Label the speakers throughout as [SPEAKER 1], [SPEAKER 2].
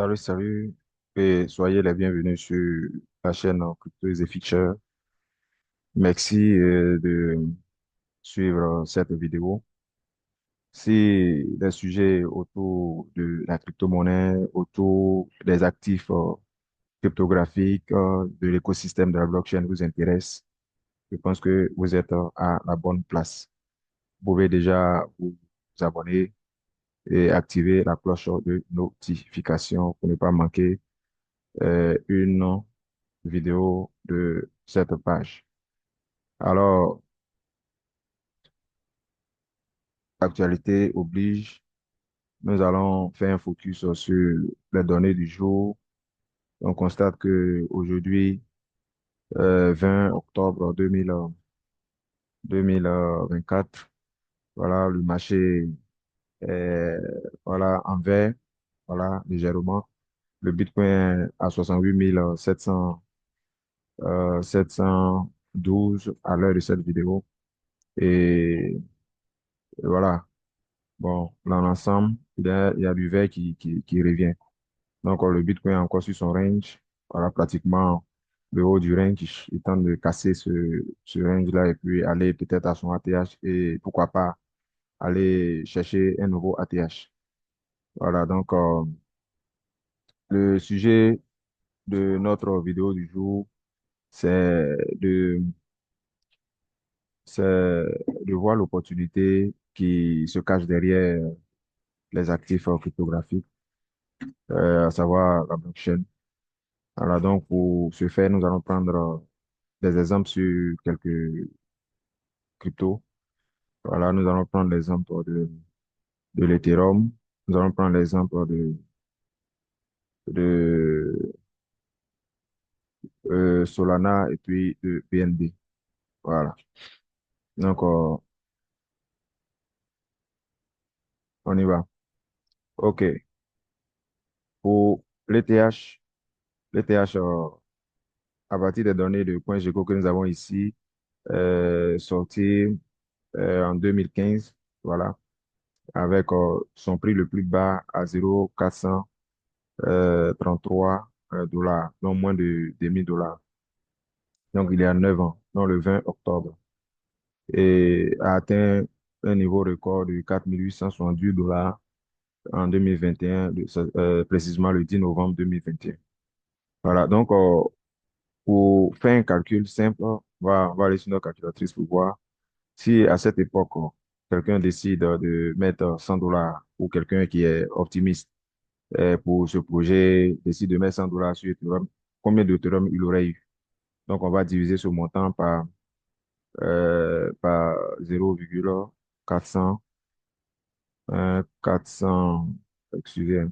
[SPEAKER 1] Salut, salut, et soyez les bienvenus sur la chaîne Crypto et Feature. Merci de suivre cette vidéo. Si les sujets autour de la crypto-monnaie, autour des actifs cryptographiques, de l'écosystème de la blockchain vous intéressent, je pense que vous êtes à la bonne place. Vous pouvez déjà vous abonner et activer la cloche de notification pour ne pas manquer une vidéo de cette page. Alors, actualité oblige, nous allons faire un focus sur les données du jour. On constate que aujourd'hui, 20 octobre 2024, voilà, le marché est voilà, en vert, voilà, légèrement. Le Bitcoin à 68 700, 712 à l'heure de cette vidéo. Et voilà. Bon, dans l'ensemble, il y a du vert qui revient. Donc, le Bitcoin est encore sur son range. Voilà, pratiquement le haut du range. Il tente de casser ce range-là et puis aller peut-être à son ATH et pourquoi pas aller chercher un nouveau ATH. Voilà, donc, le sujet de notre vidéo du jour, c'est de, c'est de voir l'opportunité qui se cache derrière les actifs cryptographiques, à savoir la blockchain. Alors donc, pour ce faire, nous allons prendre des exemples sur quelques cryptos. Voilà, nous allons prendre l'exemple de l'Ethereum. Nous allons prendre l'exemple de Solana et puis de BNB. Voilà. Donc, on y va. OK. Pour l'ETH, à partir des données de CoinGecko que nous avons ici, sorti en 2015, voilà, avec son prix le plus bas à 0,400 33 dollars, non moins de 1000 $. Donc, il y a 9 ans, donc le 20 octobre, et a atteint un niveau record de 4 870 $ en 2021, précisément le 10 novembre 2021. Voilà, donc, pour faire un calcul simple, on va aller sur notre calculatrice pour voir si à cette époque, quelqu'un décide de mettre 100 $ ou quelqu'un qui est optimiste pour ce projet décide de mettre 100 $ sur Ethereum, combien d'Ethereum il aurait eu? Donc, on va diviser ce montant par 0,400, 400, excusez,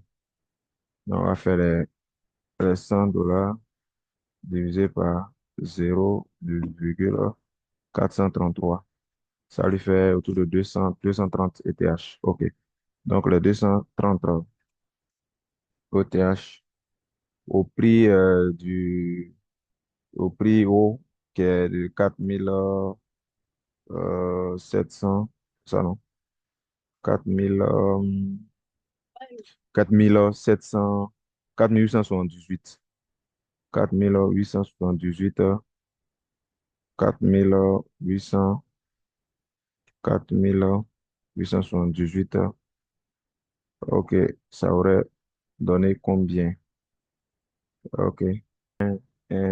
[SPEAKER 1] on va faire les 100 $ divisé par 0,433. Ça lui fait autour de 230 ETH. OK. Donc, les 230 ETH au prix au prix haut qui est de 4700, ça non, 4000, 4700, 4878, 4878, 4800, 4878. OK, ça aurait donné combien? OK, 1,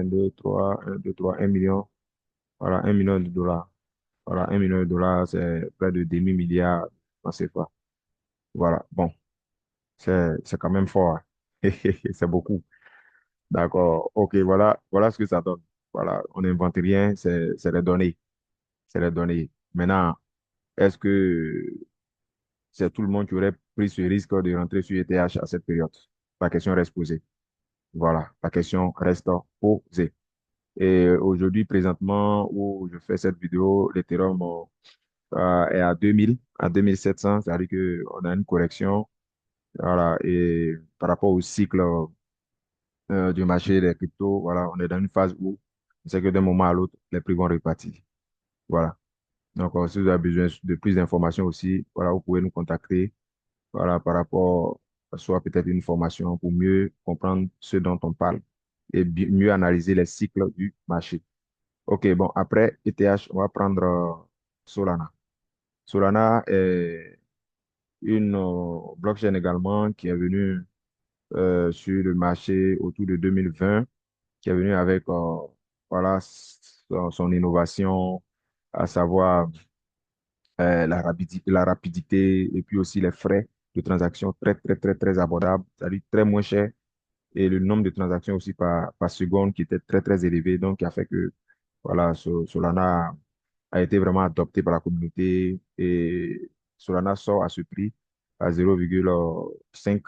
[SPEAKER 1] 2, 3, 1, 2, 3, 1 million. Voilà, 1 million de dollars. Voilà, 1 million de dollars, c'est près de demi-milliard en CFA. Voilà, bon, c'est quand même fort, hein. C'est beaucoup. D'accord. OK, voilà ce que ça donne. Voilà, on n'invente rien, c'est les données. C'est les données. Maintenant, est-ce que c'est tout le monde qui aurait pris ce risque de rentrer sur ETH à cette période? La question reste posée. Voilà, la question reste posée. Et aujourd'hui, présentement, où je fais cette vidéo, l'Ethereum est à 2000, à 2700, c'est-à-dire qu'on a une correction. Voilà, et par rapport au cycle du marché des cryptos, voilà, on est dans une phase où c'est que d'un moment à l'autre, les prix vont repartir. Voilà. Donc, si vous avez besoin de plus d'informations aussi, voilà, vous pouvez nous contacter, voilà, par rapport soit peut-être une formation pour mieux comprendre ce dont on parle et mieux analyser les cycles du marché. OK, bon, après ETH, on va prendre Solana. Solana est une blockchain également qui est venue sur le marché autour de 2020, qui est venue avec voilà, son innovation, à savoir la rapidité et puis aussi les frais de transaction très, très, très, très abordables, c'est-à-dire très moins cher et le nombre de transactions aussi par seconde qui était très, très élevé, donc qui a fait que voilà, Solana a été vraiment adopté par la communauté et Solana sort à ce prix à 0,5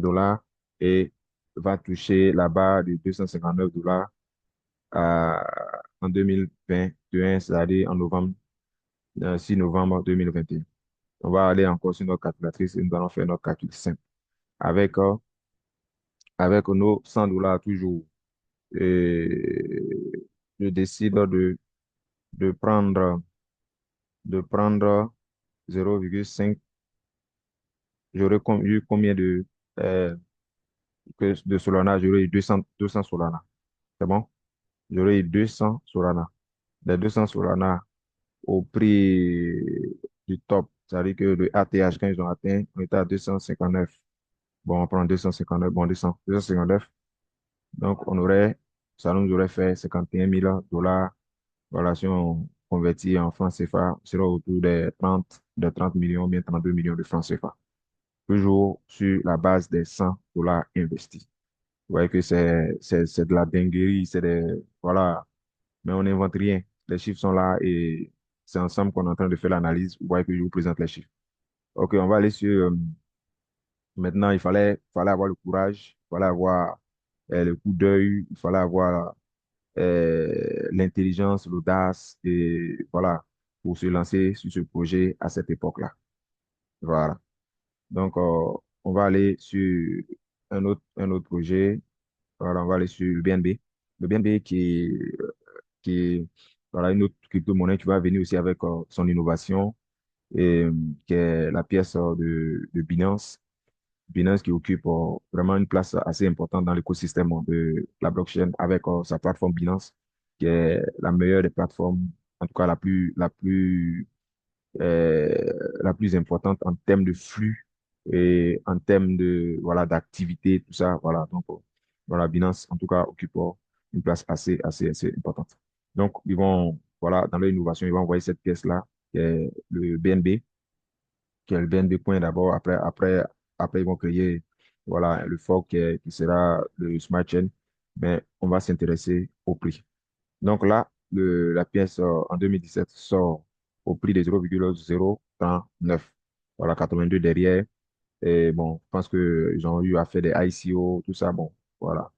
[SPEAKER 1] dollars et va toucher la barre de 259 dollars en 2021, c'est-à-dire en novembre, 6 novembre 2021. On va aller encore sur notre calculatrice et nous allons faire notre calcul simple. Avec, avec nos 100 dollars toujours, et je décide de prendre, de prendre 0,5. J'aurais eu combien euh, de Solana? J'aurais eu 200 Solana. C'est bon? J'aurais eu 200 Solana. Les 200 Solana au prix du top. C'est-à-dire que le ATH, quand ils ont atteint, on était à 259. Bon, on prend 259, bon, 259. Donc, ça nous aurait fait 51 000 dollars. Voilà, si on convertit en francs CFA, c'est autour des 30 millions, bien 32 millions de francs CFA. Toujours sur la base des 100 dollars investis. Vous voyez que c'est de la dinguerie, voilà, mais on n'invente rien. Les chiffres sont là et c'est ensemble qu'on est en train de faire l'analyse. Vous voyez que je vous présente les chiffres. OK, on va aller sur, maintenant, fallait avoir le courage, il fallait avoir le coup d'œil, il fallait avoir l'intelligence, l'audace, et voilà, pour se lancer sur ce projet à cette époque-là. Voilà. Donc, on va aller sur un autre projet. Voilà, on va aller sur le BNB. Le BNB qui est voilà, une autre crypto-monnaie qui va venir aussi avec son innovation, et, qui est la pièce de Binance. Binance qui occupe vraiment une place assez importante dans l'écosystème de la blockchain avec sa plateforme Binance, qui est la meilleure des plateformes, en tout cas euh, la plus importante en termes de flux et en termes de voilà d'activité, tout ça. Voilà, donc voilà, Binance en tout cas occupe une place assez importante. Donc ils vont voilà dans leur innovation, ils vont envoyer cette pièce-là qui est le BNB, qui est le BNB Coin d'abord. Après ils vont créer voilà le fork qui sera le Smart Chain, mais on va s'intéresser au prix. Donc là, la pièce en 2017 sort au prix de 0,039. Voilà, 82 derrière. Et bon, je pense qu'ils ont eu à faire des ICO, tout ça. Bon, voilà.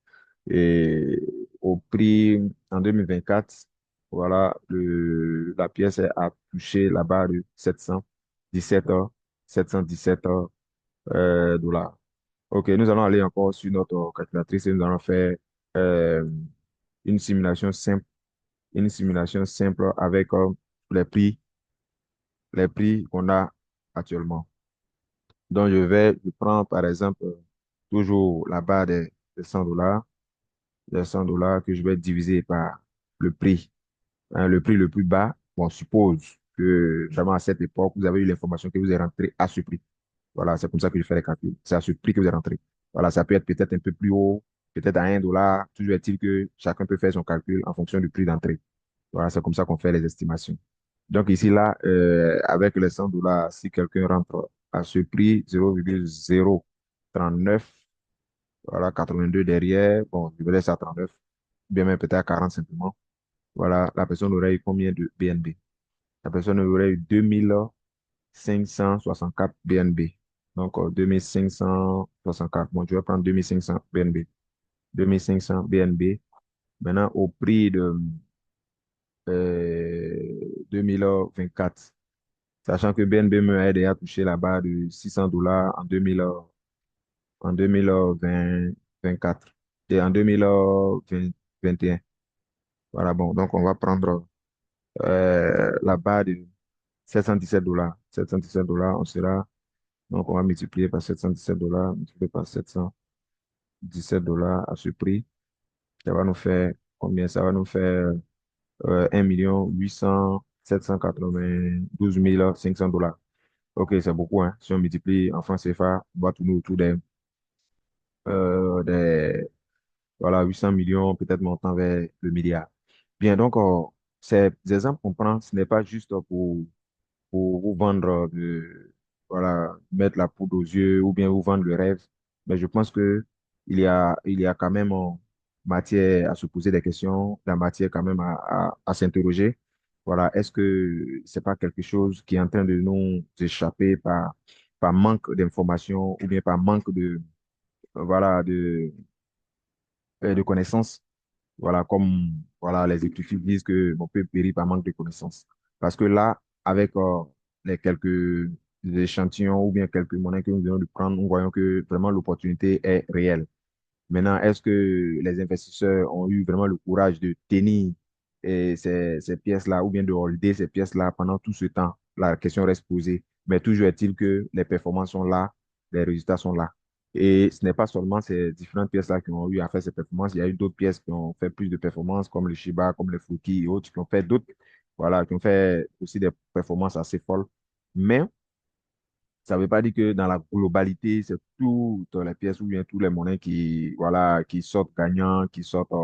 [SPEAKER 1] Et au prix en 2024, voilà, la pièce a touché la barre de 717 dollars. OK, nous allons aller encore sur notre calculatrice et nous allons faire euh, une simulation simple une simulation simple avec les prix, les prix qu'on a actuellement. Donc, je prends par exemple toujours la barre des 100 dollars, des 100 dollars que je vais diviser par le prix, hein, le prix le plus bas. Bon, suppose que vraiment à cette époque, vous avez eu l'information que vous êtes rentré à ce prix. Voilà, c'est comme ça que je fais les calculs. C'est à ce prix que vous êtes rentré. Voilà, ça peut être peut-être un peu plus haut, peut-être à 1 dollar. Toujours est-il que chacun peut faire son calcul en fonction du prix d'entrée. Voilà, c'est comme ça qu'on fait les estimations. Donc ici, là, avec les 100 dollars, si quelqu'un rentre à ce prix, 0,039, voilà, 82 derrière, bon, je vais laisser à 39, bien même peut-être à 40 simplement. Voilà, la personne aurait eu combien de BNB? La personne aurait eu 2564 BNB. Donc, 2564. Bon, je vais prendre 2500 BNB. 2500 BNB. Maintenant, au prix de 2024. Sachant que BNB me a aidé à toucher la barre de 600 dollars en 2024 et en 2021. Voilà, bon, donc on va prendre la barre de 717 dollars. 717 dollars, on sera Donc, on va multiplier par 717 $, multiplier par 717 $ à ce prix. Ça va nous faire combien? Ça va nous faire 1 800 792 500 $. Ok, c'est beaucoup, hein. Si on multiplie en francs CFA, on va tourner autour des voilà, 800 millions, peut-être montant vers le milliard. Bien, donc, ces exemples qu'on prend, ce n'est pas juste pour vous vendre voilà, mettre la poudre aux yeux ou bien vous vendre le rêve. Mais je pense que il y a quand même matière à se poser des questions, la matière quand même à s'interroger. Voilà, est-ce que c'est pas quelque chose qui est en train de nous échapper par manque d'informations ou bien par manque voilà, de connaissances? Voilà, comme voilà, les études disent que mon peuple périt par manque de connaissances. Parce que là, avec les quelques échantillons ou bien quelques monnaies que nous venons de prendre, nous voyons que vraiment l'opportunité est réelle. Maintenant, est-ce que les investisseurs ont eu vraiment le courage de tenir ces pièces-là ou bien de holder ces pièces-là pendant tout ce temps? La question reste posée. Mais toujours est-il que les performances sont là, les résultats sont là. Et ce n'est pas seulement ces différentes pièces-là qui ont eu à faire ces performances. Il y a eu d'autres pièces qui ont fait plus de performances, comme le Shiba, comme les Fuki et autres, qui ont fait d'autres, voilà, qui ont fait aussi des performances assez folles. Mais ça ne veut pas dire que dans la globalité, c'est toutes les pièces ou bien tous les monnaies qui, voilà, qui sortent gagnants, qui sortent,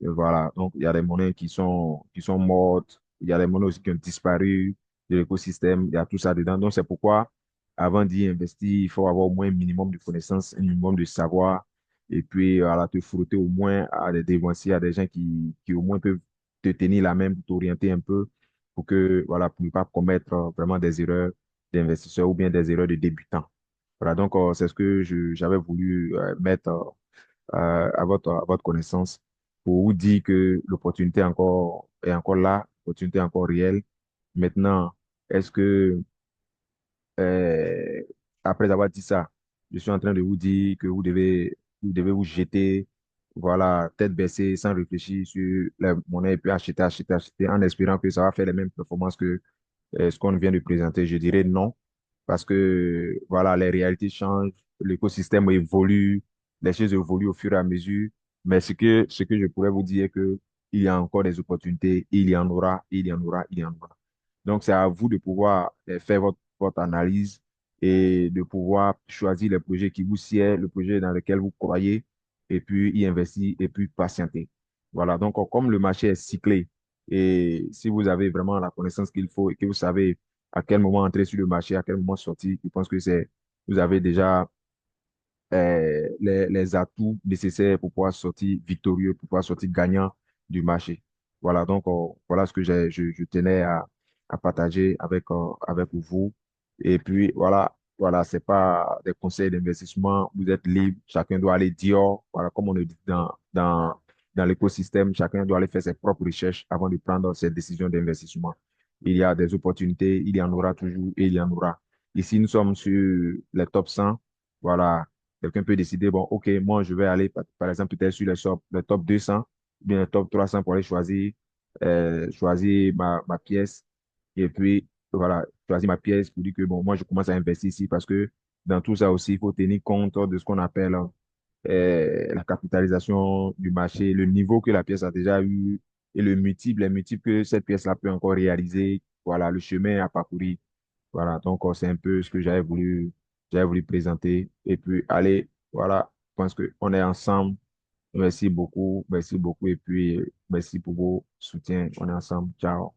[SPEAKER 1] voilà. Donc, il y a des monnaies qui sont mortes, il y a des monnaies aussi qui ont disparu de l'écosystème, il y a tout ça dedans. Donc, c'est pourquoi, avant d'y investir, il faut avoir au moins un minimum de connaissances, un minimum de savoir, et puis, voilà, te frotter au moins à des dévanciers, à des gens qui au moins peuvent te tenir la main, pour t'orienter un peu, pour que, voilà, pour ne pas commettre vraiment des erreurs d'investisseurs ou bien des erreurs de débutants. Voilà, donc c'est ce que j'avais voulu mettre à votre connaissance pour vous dire que l'opportunité est encore là, l'opportunité est encore réelle. Maintenant, est-ce que euh, après avoir dit ça, je suis en train de vous dire que vous devez vous jeter, voilà, tête baissée, sans réfléchir sur la monnaie et puis acheter, acheter, acheter, en espérant que ça va faire les mêmes performances que ce qu'on vient de présenter? Je dirais non, parce que voilà, les réalités changent, l'écosystème évolue, les choses évoluent au fur et à mesure. Mais ce que je pourrais vous dire est que il y a encore des opportunités, il y en aura, il y en aura, il y en aura. Donc, c'est à vous de pouvoir faire votre analyse et de pouvoir choisir les projets qui vous sied, le projet dans lequel vous croyez, et puis y investir et puis patienter. Voilà, donc comme le marché est cyclé, et si vous avez vraiment la connaissance qu'il faut et que vous savez à quel moment entrer sur le marché, à quel moment sortir, je pense que vous avez déjà les atouts nécessaires pour pouvoir sortir victorieux, pour pouvoir sortir gagnant du marché. Voilà, donc voilà ce que je tenais à partager avec vous. Et puis voilà, c'est pas des conseils d'investissement, vous êtes libre, chacun doit aller dire, voilà, comme on le dit dans l'écosystème, chacun doit aller faire ses propres recherches avant de prendre ses décisions d'investissement. Il y a des opportunités, il y en aura toujours et il y en aura. Ici, nous sommes sur les top 100. Voilà, quelqu'un peut décider, bon, OK, moi, je vais aller, par exemple, peut-être sur les top 200, ou bien les top 300 pour aller choisir ma pièce. Et puis, voilà, choisir ma pièce pour dire que, bon, moi, je commence à investir ici parce que dans tout ça aussi, il faut tenir compte de ce qu'on appelle la capitalisation du marché, le niveau que la pièce a déjà eu et les multiples que cette pièce-là peut encore réaliser. Voilà, le chemin à parcourir. Voilà, donc c'est un peu ce que j'avais voulu présenter. Et puis, allez, voilà, je pense qu'on est ensemble. Merci beaucoup et puis merci pour vos soutiens. On est ensemble. Ciao.